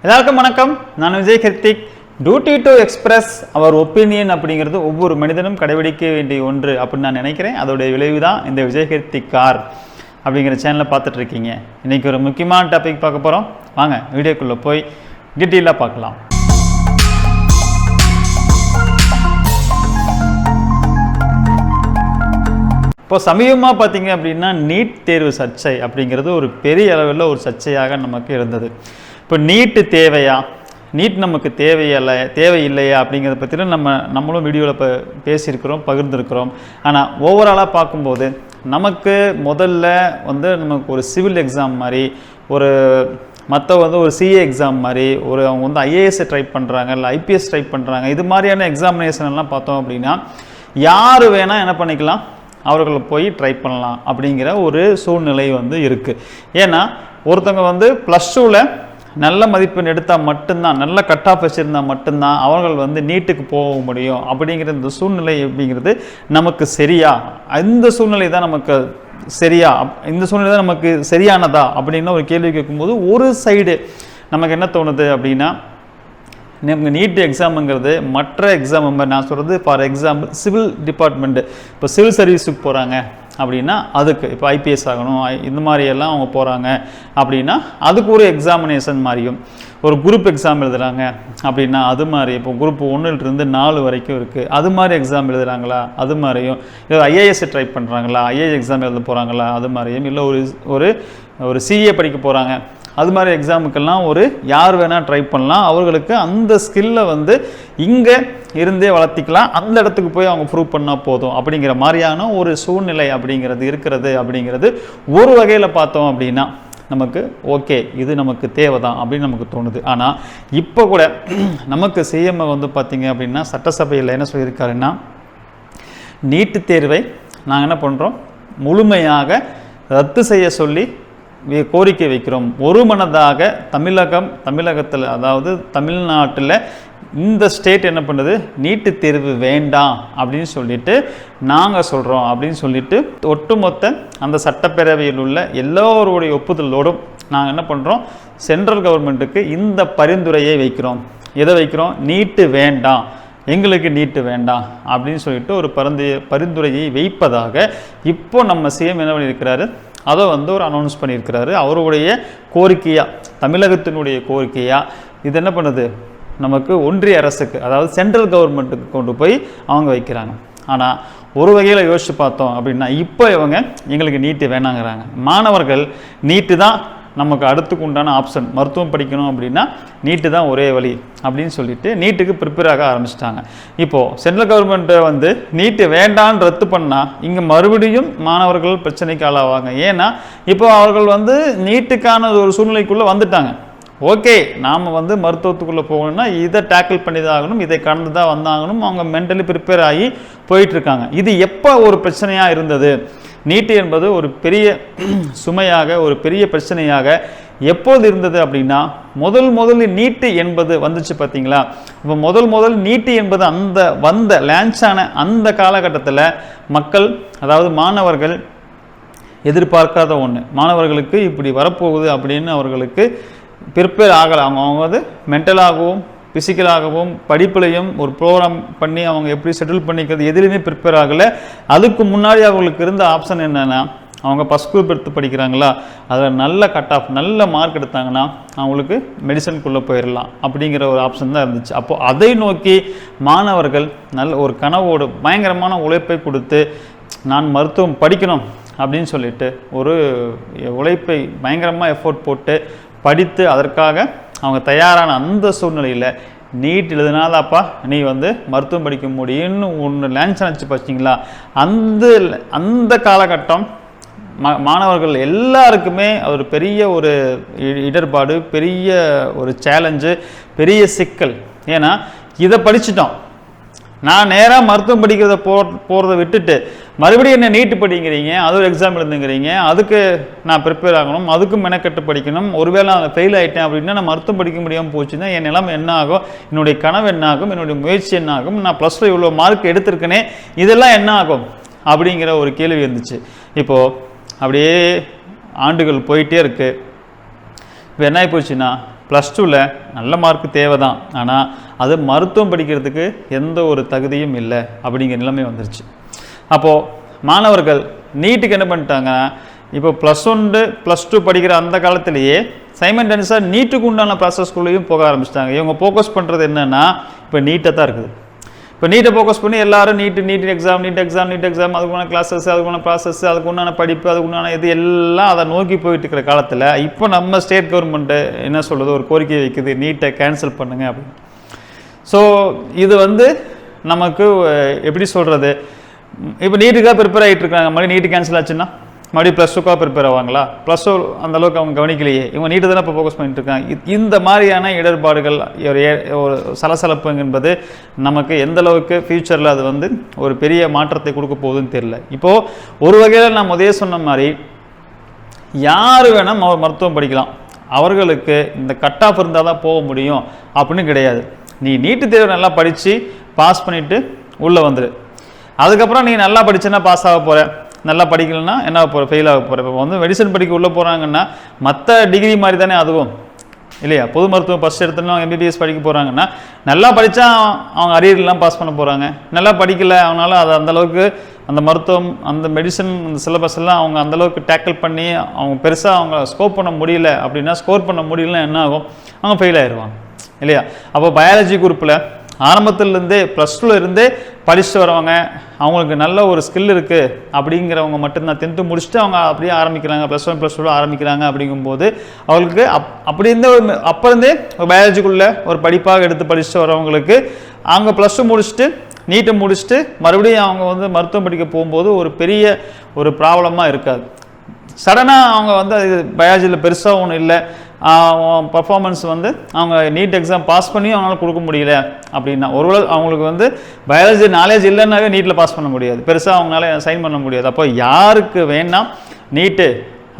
எல்லாருக்கும் வணக்கம். நான் Vijay Krithik. Duty to express our opinion அப்படிங்கிறது ஒவ்வொரு மனிதனும் கடைபிடிக்க வேண்டிய ஒன்று அப்படின்னு நான் நினைக்கிறேன். அதோடைய விளைவு தான் இந்த விஜய் கிருத்திக் கார் அப்படிங்கிற சேனலை பார்த்துட்டு இருக்கீங்க. இன்றைக்கி ஒரு முக்கியமான டாபிக் பார்க்க போகிறோம். வாங்க வீடியோக்குள்ளே போய் டீட்டெயிலாக பார்க்கலாம். இப்போ சமீபமாக பார்த்தீங்க அப்படின்னா நீட் தேர்வு சர்ச்சை அப்படிங்கிறது ஒரு பெரிய அளவில் ஒரு சர்ச்சையாக நமக்கு இருந்தது. இப்போ நீட்டு தேவையா, நீட் நமக்கு தேவையில்லையா அப்படிங்கிறத பற்றியும் நம்மளும் வீடியோவில் இப்போ பேசியிருக்கிறோம், பகிர்ந்துருக்கிறோம். ஆனால் ஓவராலாக பார்க்கும்போது நமக்கு முதல்ல நமக்கு ஒரு சிவில் எக்ஸாம் மாதிரி, ஒரு மற்ற ஒரு சிஏ எக்ஸாம் மாதிரி, அவங்க ஐஏஎஸ் ட்ரை பண்ணுறாங்க, இல்லை ஐபிஎஸ் ட்ரை பண்ணுறாங்க. இது மாதிரியான எக்ஸாமினேஷன் எல்லாம் பார்த்தோம் அப்படின்னா யார் வேணால் என்ன பண்ணிக்கலாம், அவர்களை போய் ட்ரை பண்ணலாம் அப்படிங்கிற ஒரு சூழ்நிலை இருக்குது. ஏன்னா ஒருத்தவங்க ப்ளஸ் டூவில் நல்ல மதிப்பெண் எடுத்தால் மட்டும்தான், நல்ல கட் ஆஃப் வச்சுருந்தால் மட்டும்தான் அவர்கள் நீட்டுக்கு போக முடியும் அப்படிங்கிற இந்த சூழ்நிலை அப்படிங்கிறது நமக்கு சரியா, இந்த சூழ்நிலை தான் நமக்கு சரியா, இந்த சூழ்நிலை தான் நமக்கு சரியானதா அப்படின்னு ஒரு கேள்வி கேட்கும்போது ஒரு சைடு நமக்கு என்ன தோணுது அப்படின்னா, நமக்கு நீட் எக்ஸாமுங்கிறது மற்ற எக்ஸாம் நான் சொல்கிறது ஃபார் எக்ஸாம்பிள் சிவில் டிபார்ட்மெண்ட்டு, இப்போ சிவில் சர்வீஸுக்கு போகிறாங்க அப்படின்னா அதுக்கு இப்போ ஐபிஎஸ் ஆகணும் இந்த மாதிரியெல்லாம் அவங்க போகிறாங்க அப்படின்னா அதுக்கு ஒரு எக்ஸாமினேஷன் மாதிரியும், ஒரு குரூப் எக்ஸாம் எழுதுகிறாங்க அப்படின்னா அது மாதிரி, இப்போ குரூப் 1லிருந்து 4 வரைக்கும் இருக்குது, அது மாதிரி எக்ஸாம் எழுதுகிறாங்களா அது மாதிரியும், இல்லை ஐஏஎஸ் ட்ரை பண்ணுறாங்களா, ஐஏஎஸ் எக்ஸாம் எழுத போகிறாங்களா அது மாதிரியும், இல்லை ஒரு சிஏ படிக்க போகிறாங்க அது மாதிரி எக்ஸாமுக்கெல்லாம் யார் வேணால் ட்ரை பண்ணலாம். அவர்களுக்கு அந்த ஸ்கில்லை இங்கே இருந்தே வளர்த்திக்கலாம், அந்த இடத்துக்கு போய் அவங்க ப்ரூவ் பண்ணால் போதும் அப்படிங்கிற மாதிரியான ஒரு சூழ்நிலை அப்படிங்கிறது அப்படிங்கிறது ஒரு வகையில் பார்த்தோம் அப்படின்னா நமக்கு ஓகே, இது நமக்கு தேவை தான் அப்படின்னு நமக்கு தோணுது. ஆனால் இப்போ கூட நமக்கு சிஎம் பார்த்தீங்க அப்படின்னா சட்டசபையில் என்ன சொல்லியிருக்காருன்னா, நீட்டு தேர்வை நாங்கள் என்ன பண்ணுறோம், முழுமையாக ரத்து செய்ய சொல்லி கோரிக்கை வைக்கிறோம். ஒரு மனதாக தமிழகத்தில், அதாவது தமிழ்நாட்டில் இந்த ஸ்டேட் என்ன பண்ணுது, நீட்டு தேர்வு வேண்டாம் அப்படின்னு சொல்லிட்டு நாங்கள் சொல்கிறோம் அப்படின்னு சொல்லிட்டு ஒட்டுமொத்த அந்த சட்டப்பேரவையில் உள்ள எல்லோருடைய ஒப்புதலோடும் நாங்கள் என்ன பண்ணுறோம், சென்ட்ரல் கவர்மெண்ட்டுக்கு இந்த பரிந்துரையை வைக்கிறோம். எதை வைக்கிறோம், நீட்டு வேண்டாம், எங்களுக்கு நீட்டு வேண்டாம் அப்படின்னு சொல்லிட்டு ஒரு பரிந்துரையை வைப்பதாக இப்போ நம்ம சிஎம் என்ன பண்ணியிருக்கிறாரு, அதை ஒரு அனௌன்ஸ் பண்ணியிருக்கிறாரு. அவருடைய கோரிக்கையாக, தமிழகத்தினுடைய கோரிக்கையாக இது என்ன பண்ணுது, நமக்கு ஒன்றிய அரசுக்கு, அதாவது சென்ட்ரல் கவர்மெண்ட்டுக்கு கொண்டு போய் அவங்க வைக்கிறாங்க. ஆனால் ஒரு வகையில் யோசிச்சு பார்த்தோம் அப்படின்னா இப்போ இவங்க எங்களுக்கு நீட்டு வேணாங்கிறாங்க. மாணவர்கள் நீட்டு தான் நமக்கு அடுத்துக்கு உண்டான ஆப்ஷன், மருத்துவம் படிக்கணும் அப்படின்னா நீட்டு தான் ஒரே வழி அப்படின்னு சொல்லிட்டு நீட்டுக்கு ப்ரிப்பேர் ஆக ஆரம்பிச்சிட்டாங்க. இப்போது சென்ட்ரல் கவர்மெண்ட்டை நீட்டு வேண்டான்னு ரத்து பண்ணால் இங்கே மறுபடியும் மாணவர்கள் பிரச்சனைக்கு ஆளாவாங்க. ஏன்னா இப்போ அவர்கள் நீட்டுக்கான ஒரு சூழ்நிலைக்குள்ளே வந்துட்டாங்க. ஓகே, நாம் மருத்துவத்துக்குள்ளே போகணும்னா இதை டேக்கிள் பண்ணி தான் ஆகணும், இதை கடந்து தான் வந்தாகணும், அவங்க மென்டலி ப்ரிப்பேர் ஆகி போயிட்டுருக்காங்க. இது எப்போ ஒரு பிரச்சனையாக இருந்தது, நீட்டு என்பது ஒரு பெரிய சுமையாக, ஒரு பெரிய பிரச்சனையாக எப்போது இருந்தது அப்படின்னா, முதல் நீட்டு என்பது வந்துச்சு பார்த்தீங்களா. இப்போ முதல் நீட்டு என்பது அந்த லான்ச்சான அந்த காலகட்டத்தில் மக்கள், அதாவது மாணவர்கள் எதிர்பார்க்காத ஒன்று, மாணவர்களுக்கு இப்படி வரப்போகுது அப்படின்னு அவர்களுக்கு ப்ரிப்பேர் ஆகலாம். அவங்க மென்டலாகவும் ஃபிசிக்கலாகவும் படிப்புலையும் ஒரு ப்ரோக்ராம் பண்ணி அவங்க எப்படி செட்டில் பண்ணிக்கிறது எதுலையுமே ப்ரிப்பேர் ஆகலை. அதுக்கு முன்னாடி அவங்களுக்கு இருந்த ஆப்ஷன் என்னென்னா, அவங்க ஃபஸ்ட் குரூப் எடுத்து படிக்கிறாங்களா, அதில் நல்ல கட் ஆஃப் நல்ல மார்க் எடுத்தாங்கன்னா அவங்களுக்கு மெடிசனுக்குள்ளே போயிடலாம் அப்படிங்கிற ஒரு ஆப்ஷன் தான் இருந்துச்சு. அப்போது அதை நோக்கி மாணவர்கள் நல்ல ஒரு கனவோடு பயங்கரமான உழைப்பை கொடுத்து நான் மருத்துவம் படிக்கணும் அப்படின்னு சொல்லிட்டு ஒரு உழைப்பை பயங்கரமாக எஃபோர்ட் போட்டு படித்து அதற்காக அவங்க தயாரான அந்த சூழ்நிலையில் நீட் எழுதுனாதாப்பா நீ மருத்துவம் படிக்க முடியும்னு ஒன்று லான்ச் ஆச்சு பார்த்தீங்களா. அந்த காலகட்டம் மாணவர்கள் எல்லாருக்குமே ஒரு பெரிய ஒரு இடர்பாடு, பெரிய ஒரு சேலஞ்சு, பெரிய சிக்கல். ஏன்னா இதை படிச்சிட்டோம், நான் நேராக மருத்துவம் படிக்கிறத போகிறத விட்டுட்டு மறுபடியும் என்ன நீட்டு படிக்கிறீங்க, அது ஒரு எக்ஸாம் எழுதுங்கிறீங்க, அதுக்கு நான் ப்ரிப்பேர் ஆகணும், அதுக்கும் மெனக்கட்டு படிக்கணும். ஒருவேளை நான் ஃபெயில் ஆகிட்டேன் அப்படின்னா நான் மருத்துவம் படிக்க முடியாமல் போச்சுன்னா என் நிலைமை என்ன ஆகும், என்னுடைய கனவு என்ன ஆகும், என்னுடைய முயற்சி என்ன ஆகும், நான் ப்ளஸ் 2 இவ்வளோ மார்க் எடுத்திருக்கேனே இதெல்லாம் என்ன ஆகும் அப்படிங்கிற ஒரு கேள்வி இருந்துச்சு. இப்போது அப்படியே ஆண்டுகள் போயிட்டே இருக்குது. இப்போ என்ன ஆகி போச்சுன்னா +2ல் நல்ல மார்க் தேவை தான், ஆனால் அது மருத்துவம் படிக்கிறதுக்கு எந்த ஒரு தகுதியும் இல்லை அப்படிங்கிற நிலைமை வந்துருச்சு. அப்போது மாணவர்கள் நீட்டுக்கு என்ன பண்ணிட்டாங்கன்னா, இப்போ +1 +2 படிக்கிற அந்த காலத்திலேயே சைமல்டேனியஸாக நீட்டுக்கு உண்டான ப்ராசஸ்குள்ளேயும் போக ஆரம்பிச்சிட்டாங்க. இவங்க ஃபோக்கஸ் பண்ணுறது என்னென்னா இப்போ நீட்டை தான் இருக்குது. இப்போ நீட்டை ஃபோக்கஸ் பண்ணி எல்லாரும் நீட் எக்ஸாம் அதுக்குண்டான கிளாஸஸ், அதுக்குண்டான ப்ராசஸ், அதுக்குண்டான படிப்பு, அதுக்குண்டான இது எல்லாம் அதை நோக்கி போயிட்டு இருக்கிற காலத்தில் இப்போ நம்ம ஸ்டேட் கவர்மெண்ட்டு என்ன சொல்கிறது, ஒரு கோரிக்கை வைக்குது, நீட்டை கேன்சல் பண்ணுங்க அப்படின்னு. ஸோ இது நமக்கு எப்படி சொல்கிறது, இப்போ நீட்டுக்காக ப்ரிப்பேர் ஆகிட்டு இருக்காங்க, மறுபடியும் நீட்டு கேன்சல் ஆச்சுன்னா மறுபடியும் +2க்காக ப்ரிப்பேர் ஆவாங்களா? +2 அந்தளவுக்கு அவங்க கவனிக்கலையே, இவங்க நீட்டு தானே இப்போ ஃபோக்கஸ் பண்ணிட்டு இருக்காங்க. இந்த மாதிரியான இடர்பாடுகள், ஒரு சலசலப்பு என்பது நமக்கு எந்த அளவுக்கு ஃப்யூச்சரில் அது ஒரு பெரிய மாற்றத்தை கொடுக்க போகுதுன்னு தெரியல. இப்போது ஒரு வகையில் நான் முதலே சொன்ன மாதிரி யார் வேணால் மருத்துவம் படிக்கலாம், அவர்களுக்கு இந்த கட் ஆஃப் இருந்தால் தான் போக முடியும் அப்படின்னு கிடையாது. நீ நீட்டு தேர்வு நல்லா படித்து பாஸ் பண்ணிவிட்டு உள்ளே வந்துடு. அதுக்கப்புறம் நீ நல்லா படிச்சுன்னா பாஸ் ஆக போகிற, நல்லா படிக்கலன்னா என்ன போகிற, ஃபெயில் ஆக போகிற. இப்போ மெடிசன் படிக்க உள்ளே போகிறாங்கன்னா மற்ற டிகிரி மாதிரி தானே அதுவும் இல்லையா? பொது மருத்துவம் ஃபஸ்ட் எடுத்தோன்னா MBBS படிக்க போகிறாங்கன்னா நல்லா படித்தா அவங்க அரியர்லாம் பாஸ் பண்ண போகிறாங்க. நல்லா படிக்கலை அவனால அது அந்தளவுக்கு அந்த மருத்துவம், அந்த மெடிசன், அந்த சிலபஸ் எல்லாம் அவங்க அந்தளவுக்கு டேக்கிள் பண்ணி அவங்க பெருசாக அவங்க ஸ்கோர் பண்ண முடியல அப்படின்னா, ஸ்கோர் பண்ண முடியலன்னா என்ன ஆகும், அவங்க ஃபெயில் ஆயிடுவாங்க இல்லையா? அப்போ பயாலஜி குரூப்பில் ஆரம்பத்துலேருந்தே +2 இருந்தே படிச்சுட்டு வரவங்க, அவங்களுக்கு நல்ல ஒரு ஸ்கில் இருக்குது அப்படிங்கிறவங்க மட்டும்தான் 10th முடிச்சுட்டு அவங்க அப்படியே ஆரம்பிக்கிறாங்க, +1 +2 ஆரம்பிக்கிறாங்க. அப்படிங்கும்போது அவங்களுக்கு அப்படி இருந்த அப்போ இருந்தே பயாலஜிக்குள்ளே ஒரு படிப்பாக எடுத்து படிச்சுட்டு வரவங்களுக்கு அவங்க +2 முடிச்சுட்டு நீட்டை முடிச்சுட்டு மறுபடியும் அவங்க மருத்துவம் படிக்க போகும்போது ஒரு பெரிய ஒரு ப்ராப்ளமாக இருக்காது. சடனாக அவங்க அது பயாலஜியில் பெருசாக ஒன்றும் இல்லை, பர்ஃபார்மன்ஸ் அவங்க நீட் எக்ஸாம் பாஸ் பண்ணி அவங்களால கொடுக்க முடியல அப்படின்னா, ஒருவேளை அவங்களுக்கு பயாலஜி நாலேஜ் இல்லைன்னாவே நீட்டில் பாஸ் பண்ண முடியாது, பெருசாக அவங்களால சைன் பண்ண முடியாது. அப்போ யாருக்கு வேணால் நீட்டு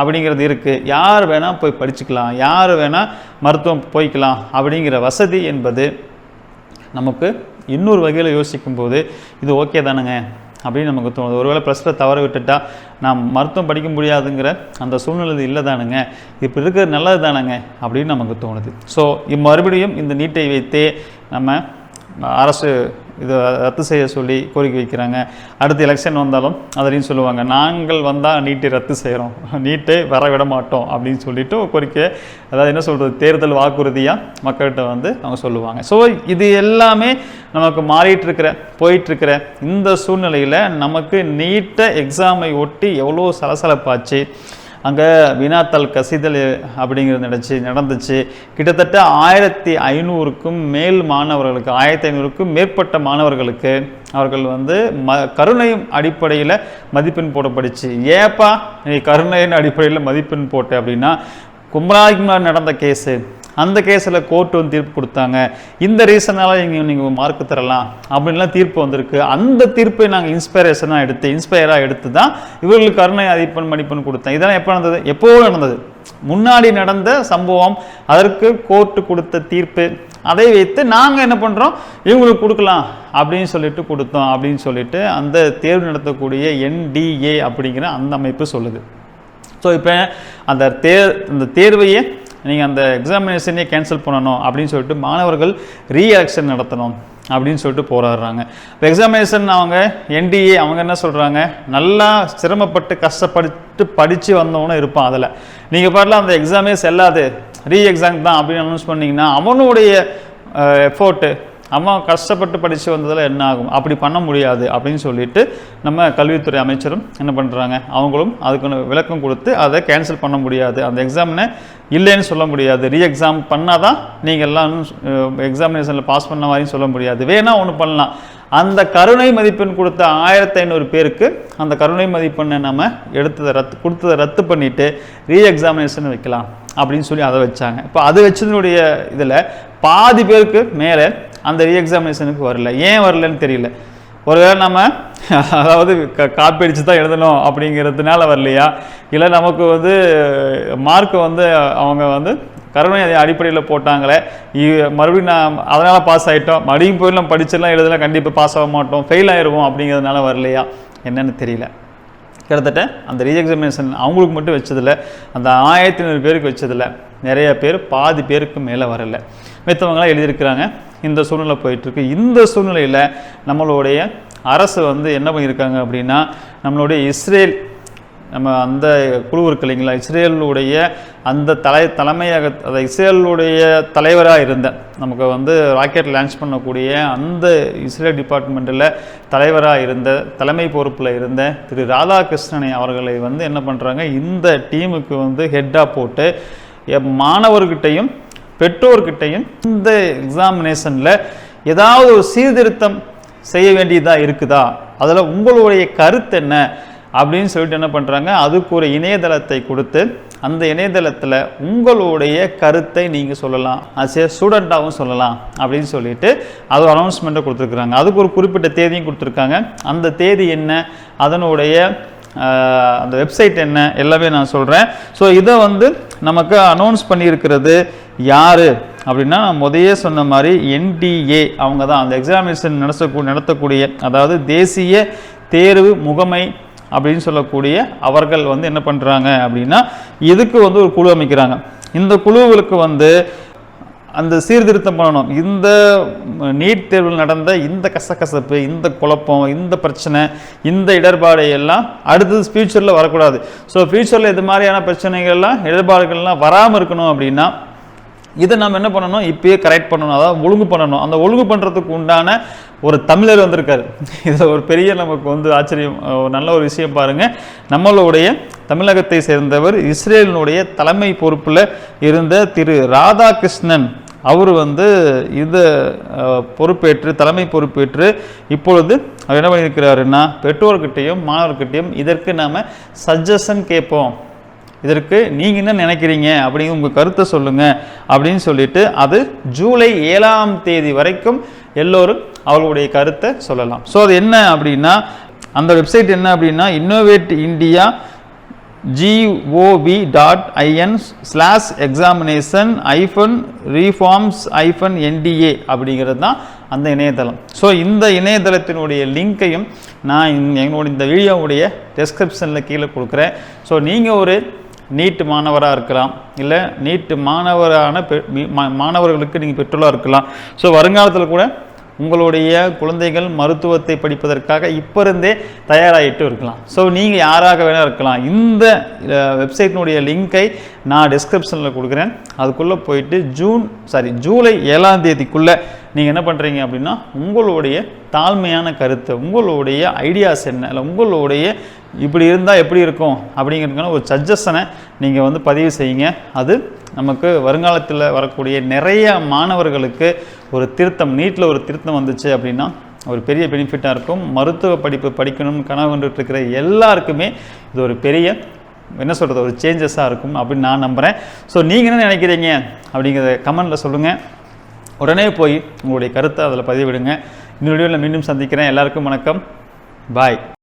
அப்படிங்கிறது இருக்குது, யார் வேணால் போய் படிச்சுக்கலாம், யார் வேணால் மருத்துவம் போய்க்கலாம் அப்படிங்கிற வசதி என்பது நமக்கு இன்னொரு வகையில் யோசிக்கும்போது இது ஓகே தானுங்க அப்படின்னு நமக்கு தோணுது. ஒருவேளை +2 தவற விட்டுட்டா நாம் மருத்துவம் படிக்க முடியாதுங்கிற அந்த சூழ்நிலை இல்லை தானுங்க, இப்போ இருக்கிறது நல்லது தானுங்க அப்படின்னு நமக்கு தோணுது. ஸோ மறுபடியும் இந்த நீட்டை வைத்தே நம்ம அரசு இதை ரத்து செய்ய சொல்லி கோரிக்கை வைக்கிறாங்க. அடுத்து எலெக்ஷன் வந்தாலும் அதையும் சொல்லுவாங்க, நாங்கள் வந்தால் நீட்டை ரத்து செய்கிறோம், நீட்டை வர விட மாட்டோம் அப்படின்னு சொல்லிட்டு ஒரு கோரிக்கை, அதாவது என்ன சொல்கிறது, தேர்தல் வாக்குறுதியாக மக்கள்கிட்ட அவங்க சொல்லுவாங்க. ஸோ இது எல்லாமே நமக்கு போயிட்டுருக்கிற இந்த சூழ்நிலையில் நமக்கு நீட்டை எக்ஸாமை ஒட்டி எவ்வளோ சலசலப்பாச்சு, அங்கே வினாத்தாள் கசிதல் அப்படிங்கிறது நடந்துச்சு. கிட்டத்தட்ட 1500க்கும் மேல் மாணவர்களுக்கு, 1500க்கும் மேற்பட்ட மாணவர்களுக்கு அவர்கள் கருணையின் அடிப்படையில் மதிப்பெண் போடப்பட்டுச்சு. ஏப்பா நீ கருணையின் அடிப்படையில் மதிப்பெண் போட்ட அப்படின்னா, கும்பலாய்க்கு நடந்த கேஸு, அந்த கேஸில் கோர்ட்டு தீர்ப்பு கொடுத்தாங்க, இந்த ரீசனால் நீங்கள் மார்க் தரலாம் அப்படின்லாம் தீர்ப்பு வந்திருக்கு. அந்த தீர்ப்பை நாங்கள் இன்ஸ்பயராக எடுத்து தான் இவர்களுக்கு கருணை மதிப்பெண் கொடுத்தேன். இதெல்லாம் எப்போ நடந்தது? எப்போவோ நடந்தது, முன்னாடி நடந்த சம்பவம். அதற்கு கோர்ட்டு கொடுத்த தீர்ப்பு, அதை வைத்து நாங்கள் என்ன பண்ணுறோம், இவங்களுக்கு கொடுக்கலாம் அப்படின்னு சொல்லிட்டு கொடுத்தோம் அப்படின்னு சொல்லிட்டு அந்த தேர்வு நடத்தக்கூடிய NDA அப்படிங்கிற அந்த அமைப்பு சொல்லுது. ஸோ இப்போ அந்த தேர்வையே நீங்கள் அந்த எக்ஸாமினேஷனே கேன்சல் பண்ணணும் அப்படின்னு சொல்லிட்டு மாணவர்கள் ரீஎலெக்ஷன் நடத்தணும் அப்படின்னு சொல்லிட்டு போராடுறாங்க. இப்போ எக்ஸாமினேஷன் அவங்க NDA அவங்க என்ன சொல்கிறாங்க, நல்லா சிரமப்பட்டு கஷ்டப்பட்டு படித்து வந்தவனும் இருப்பான். அதில் நீங்கள் பாடலாம் அந்த எக்ஸாமே செல்லாது, எக்ஸாம் தான் அப்படின்னு அனௌன்ஸ் பண்ணிங்கன்னா அவனுடைய எஃபோர்ட்டு, அவன் கஷ்டப்பட்டு படித்து வந்ததில் என்ன ஆகும், அப்படி பண்ண முடியாது அப்படின்னு சொல்லிட்டு நம்ம கல்வித்துறை அமைச்சரும் என்ன பண்ணுறாங்க, அவங்களும் அதுக்கு விளக்கம் கொடுத்து அதை கேன்சல் பண்ண முடியாது, அந்த எக்ஸாம்னை இல்லைன்னு சொல்ல முடியாது, எக்ஸாம் பண்ணால் தான் நீங்கள் எல்லாம் எக்ஸாமினேஷனில் பாஸ் பண்ண மாதிரின்னு சொல்ல முடியாது. வேணால் ஒன்று பண்ணலாம், அந்த கருணை மதிப்பெண் கொடுத்த 1500 பேருக்கு அந்த கருணை மதிப்பெண்ணை நம்ம கொடுத்ததை ரத்து பண்ணிவிட்டு எக்ஸாமினேஷன் வைக்கலாம் அப்படின்னு சொல்லி அதை வச்சாங்க. இப்போ அது வச்சதுடைய இதில் பாதி பேருக்கு மேலே அந்த எக்ஸாமினேஷனுக்கு வரல. ஏன் வரலன்னு தெரியல. ஒருவேளை நம்ம அதாவது காப்பி அடித்து தான் எழுதணும் அப்படிங்கிறதுனால வரலையா, இல்லை நமக்கு மார்க்கு அவங்க கருணை அடிப்படையில் போட்டாங்களே, மறுபடியும் நான் அதனால் பாஸ் ஆகிட்டோம், மறுபடியும் போய் நம்ம படிச்செல்லாம் எழுதலாம், கண்டிப்பாக பாஸ் ஆக மாட்டோம், ஃபெயில் ஆயிடுவோம் அப்படிங்கிறதுனால வரலையா என்னன்னு தெரியல. கிட்டத்தட்ட அந்த ரீஎக்ஸாமினேஷன் அவங்களுக்கு மட்டும் வச்சதில்லை, அந்த 1500 பேருக்கு வச்சதில்லை, நிறைய பேர் பாதி பேருக்கு மேலே வரல, மித்தவங்களாம் எழுதியிருக்கிறாங்க. இந்த சூழ்நிலை போயிட்டுருக்கு. இந்த சூழ்நிலையில் நம்மளுடைய அரசு வந்து என்ன பண்ணியிருக்காங்க அப்படின்னா, நம்மளுடைய இஸ்ரேல் நம்ம அந்த குழு இருக்கு இல்லைங்களா, இஸ்ரேலுடைய அந்த தலைமையாக அதை இஸ்ரேலுடைய தலைவராக இருந்த நமக்கு வந்து ராக்கெட் லான்ச் பண்ணக்கூடிய அந்த இஸ்ரேல் டிபார்ட்மெண்ட்டில் தலைவராக இருந்த தலைமை பொறுப்பில் இருந்த திரு ராதாகிருஷ்ணனை அவர்களை வந்து என்ன பண்ணுறாங்க, இந்த டீமுக்கு வந்து ஹெட்டாக போட்டு மாணவர்கிட்டையும் பெற்றோர்கிட்டையும் இந்த எக்ஸாமினேஷனில் ஏதாவது ஒரு சீர்திருத்தம் செய்ய வேண்டியதாக இருக்குதா, அதில் உங்களுடைய கருத்து என்ன அப்படின்னு சொல்லிட்டு என்ன பண்ணுறாங்க, அதுக்கு ஒரு இணையதளத்தை கொடுத்து அந்த இணையதளத்தில் உங்களுடைய கருத்தை நீங்கள் சொல்லலாம், ஆஸ் ஏ ஸ்டூடெண்ட்டாகவும் சொல்லலாம் அப்படின்னு சொல்லிட்டு அது ஒரு அனௌன்ஸ்மெண்ட்டை கொடுத்துருக்குறாங்க. அதுக்கு ஒரு குறிப்பிட்ட தேதியும் கொடுத்துருக்காங்க. அந்த தேதி என்ன, அதனுடைய அந்த வெப்சைட் என்ன, எல்லாமே நான் சொல்கிறேன். ஸோ இதை வந்து நமக்கு அனௌன்ஸ் பண்ணியிருக்கிறது யார் அப்படின்னா, நான் முதலே சொன்ன மாதிரி NTA அவங்க தான் அந்த எக்ஸாமினேஷன் நடத்தக்கூடிய, அதாவது தேசிய தேர்வு முகமை அப்படின்னு சொல்லக்கூடிய அவர்கள் வந்து என்ன பண்ணுறாங்க அப்படின்னா, இதுக்கு வந்து ஒரு குழு அமைக்கிறாங்க. இந்த குழுவுக்கு வந்து அந்த சீர்திருத்தம் பண்ணணும். இந்த நீட் தேர்வில் நடந்த இந்த கசகசப்பு, இந்த குழப்பம், இந்த பிரச்சனை, இந்த இடர்பாடு எல்லாம் அடுத்தது ஃபியூச்சரில் வரக்கூடாது. ஸோ ஃபியூச்சரில் இது மாதிரியான பிரச்சனைகள்லாம் இடர்பாடுகள்லாம் வராமல் இருக்கணும் அப்படின்னா இதை நம்ம என்ன பண்ணணும், இப்பயே கரெக்ட் பண்ணணும், அதாவது ஒழுங்கு பண்ணணும். அந்த ஒழுங்கு பண்ணுறதுக்கு உண்டான ஒரு தமிழர் வந்திருக்காரு. இதில் ஒரு பெரிய நமக்கு வந்து ஆச்சரியம், நல்ல ஒரு விஷயம் பாருங்கள். நம்மளுடைய தமிழகத்தை சேர்ந்தவர் இஸ்ரேலினுடைய தலைமை பொறுப்பில் இருந்த திரு ராதாகிருஷ்ணன் அவர் வந்து இதை பொறுப்பேற்று தலைமை பொறுப்பேற்று இப்பொழுது அவர் என்ன பண்ணியிருக்கிறாருன்னா, பெற்றோர்கிட்டையும் மாணவர்கிட்டையும் இதற்கு நாம் சஜஷன் கேட்போம், இதற்கு நீங்கள் என்ன நினைக்கிறீங்க அப்படிங்கிற உங்கள் கருத்தை சொல்லுங்கள் அப்படின்னு சொல்லிட்டு அது ஜூலை 7ஆம் தேதி வரைக்கும் எல்லோரும் அவர்களுடைய கருத்தை சொல்லலாம். ஸோ அது என்ன அப்படின்னா, அந்த வெப்சைட் என்ன அப்படின்னா, innovateindia.in/examination-reforms-nda அப்படிங்கிறது தான் அந்த இணையதளம். ஸோ இந்த இணையதளத்தினுடைய லிங்க்கையும் நான் எங்களுடைய இந்த வீடியோவுடைய டெஸ்கிரிப்ஷனில் கீழே கொடுக்குறேன். ஸோ நீங்கள் ஒரு நீட் மாணவராக இருக்கலாம், இல்லை நீட் மாணவர்களுக்கு நீங்கள் பெற்றோராக இருக்கலாம். ஸோ வருங்காலத்தில் கூட உங்களுடைய குழந்தைகள் மருத்துவத்தை படிப்பதற்காக இப்போ இருந்தே தயாராகிட்டு இருக்கலாம். ஸோ நீங்கள் யாராக வேணால் இருக்கலாம். இந்த வெப்சைட்டினுடைய லிங்கை நான் டிஸ்கிரிப்ஷனில் கொடுக்குறேன். அதுக்குள்ளே போயிட்டு ஜூலை 7ஆம் தேதிக்குள்ளே நீங்கள் என்ன பண்ணுறீங்க அப்படின்னா, உங்களுடைய தாழ்மையான கருத்தை, உங்களுடைய ஐடியாஸ் என்ன, இல்லை உங்களுடைய இப்படி இருந்தால் எப்படி இருக்கும் அப்படிங்கிறதுக்கான ஒரு சஜஷனை நீங்கள் வந்து பதிவு செய்யுங்க. அது நமக்கு வருங்காலத்தில் வரக்கூடிய நிறைய மாணவர்களுக்கு ஒரு திருத்தம், நீட்டில் ஒரு திருத்தம் வந்துச்சு அப்படின்னா ஒரு பெரிய பெனிஃபிட்டாக இருக்கும். மருத்துவ படிப்பு படிக்கணும்னு கனவு கொண்டுட்டு இருக்கிற எல்லாருக்குமே இது ஒரு பெரிய என்ன சொல்கிறது, ஒரு சேஞ்சஸாக இருக்கும் அப்படின்னு நான் நம்புகிறேன். ஸோ நீங்கள் என்ன நினைக்கிறீங்க அப்படிங்கிறத கமெண்டில் சொல்லுங்கள். உடனே போய் உங்களுடைய கருத்தை அதில் பதிவிடுங்க. இந்த வீடியோவில் மீண்டும் சந்திக்கிறேன். எல்லாருக்கும் வணக்கம். பாய்.